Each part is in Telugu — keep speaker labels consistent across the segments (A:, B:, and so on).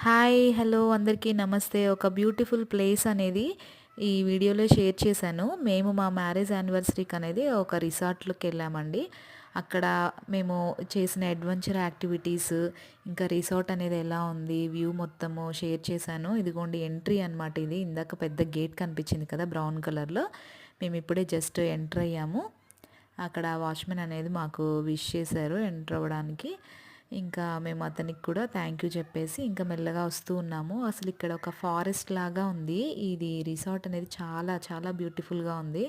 A: హాయ్ హలో అందరికీ నమస్తే. ఒక బ్యూటిఫుల్ ప్లేస్ అనేది ఈ వీడియోలో షేర్ చేశాను. మేము మా మ్యారేజ్ యానివర్సరీకి అనేది ఒక రిసార్ట్‌లోకి వెళ్ళామండి. అక్కడ మేము చేసిన అడ్వెంచర్ యాక్టివిటీస్, ఇంకా రిసార్ట్ అనేది ఎలా ఉంది, వ్యూ మొత్తము షేర్ చేశాను. ఇదిగోండి ఎంట్రీ అనమాట ఇది. ఇందాక పెద్ద గేట్ కనిపించింది కదా బ్రౌన్ కలర్‌లో. మేము ఇప్పుడే జస్ట్ ఎంటర్ అయ్యాము. అక్కడ వాచ్‌మెన్ అనేది మాకు విష్ చేశారు ఎంటర్ అవ్వడానికి. ఇంకా మేము అతనికి కూడా థ్యాంక్ యూ చెప్పేసి ఇంకా మెల్లగా వస్తూ ఉన్నాము. అసలు ఇక్కడ ఒక ఫారెస్ట్ లాగా ఉంది. ఇది రిసార్ట్ అనేది చాలా చాలా బ్యూటిఫుల్‌గా ఉంది.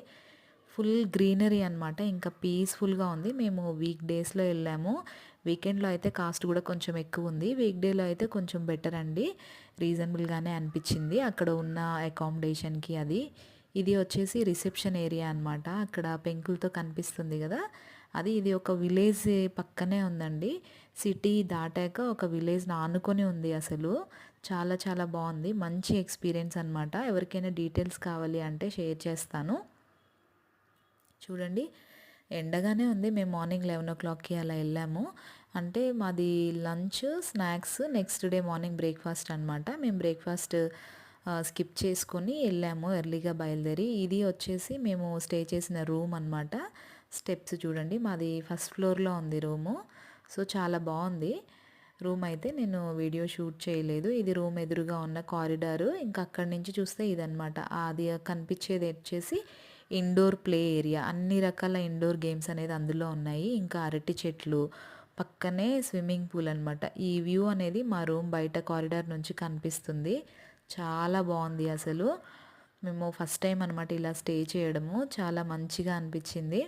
A: ఫుల్ గ్రీనరీ అనమాట. ఇంకా పీస్‌ఫుల్‌గా ఉంది. మేము వీక్ డేస్‌లో వెళ్ళాము. వీకెండ్‌లో అయితే కాస్ట్ కూడా కొంచెం ఎక్కువ ఉంది. వీక్ డేలో అయితే కొంచెం బెటర్ అండి. రీజనబుల్‌గానే అనిపించింది అక్కడ ఉన్న అకామిడేషన్‌కి అది. ఇది వచ్చేసి రిసెప్షన్ ఏరియా అనమాట. అక్కడ పెంకులతో కనిపిస్తుంది కదా! ఇది ఒక విలేజ్ పక్కనే ఉందండి. సిటీ దాటాక ఒక విలేజ్‌ని ఆనుకొని ఉంది అసలు. చాలా చాలా బావుంది. మంచి ఎక్స్‌పీరియన్స్ అనమాట. ఎవరికైనా డీటెయిల్స్ కావాలి అంటే షేర్ చేస్తాను. చూడండి ఎండగానే ఉంది. మేము మార్నింగ్ 11:00కి అలా వెళ్ళాము. అంటే మాది lunch, snacks, next day morning breakfast అనమాట. మేము బ్రేక్‌ఫాస్ట్ స్కిప్ చేసుకొని వెళ్ళాము ఎర్లీగా బయలుదేరి. ఇది వచ్చేసి మేము స్టే చేసిన రూమ్ అనమాట. స్టెప్స్ చూడండి. మాది ఫస్ట్ ఫ్లోర్‌లో ఉంది రూము. సో, చాలా బావుంది. రూమ్ అయితే నేను వీడియో షూట్ చేయలేదు. ఇది రూమ్ ఎదురుగా ఉన్న కారిడారు. ఇంకా అక్కడి నుంచి చూస్తే ఇదనమాట. అది కనిపించేది వచ్చేసి ఇండోర్ ప్లే ఏరియా. అన్ని రకాల ఇండోర్ గేమ్స్ అనేది అందులో ఉన్నాయి. ఇంకా అరటి చెట్లు, పక్కనే స్విమ్మింగ్ పూల్ అనమాట. ఈ వ్యూ అనేది మా రూమ్ బయట కారిడార్ నుంచి కనిపిస్తుంది. చాలా బావుంది అసలు. మేము ఫస్ట్ టైం అనమాట ఇలా స్టే చేయడము. చాలా మంచిగా అనిపించింది.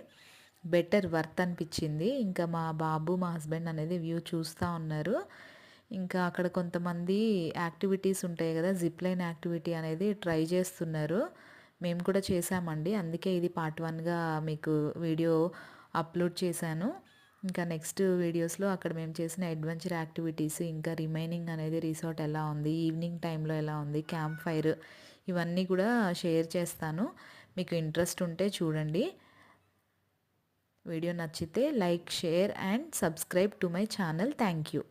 A: బెటర్ వర్త్ అనిపించింది. ఇంకా మా బాబు, మా హస్బెండ్ అనేది వ్యూ చూస్తూ ఉన్నారు. ఇంకా అక్కడ కొంతమంది యాక్టివిటీస్ ఉంటాయి కదా! జిప్ లైన్ యాక్టివిటీ అనేది ట్రై చేస్తున్నారు. మేము కూడా చేశామండి. అందుకే ఇది పార్ట్ 1గా మీకు వీడియో అప్లోడ్ చేశాను. ఇంకా నెక్స్ట్ వీడియోస్‌లో అక్కడ మేము చేసిన అడ్వెంచర్ యాక్టివిటీస్, ఇంకా రిమైనింగ్ అనేది రిసార్ట్ ఎలా ఉంది, ఈవినింగ్ టైంలో ఎలా ఉంది, క్యాంప్ ఫైర్ ఇవన్నీ కూడా షేర్ చేస్తాను. మీకు ఇంట్రెస్ట్ ఉంటే చూడండి. వీడియో నచ్చితే like, share and subscribe to my channel. Thank you.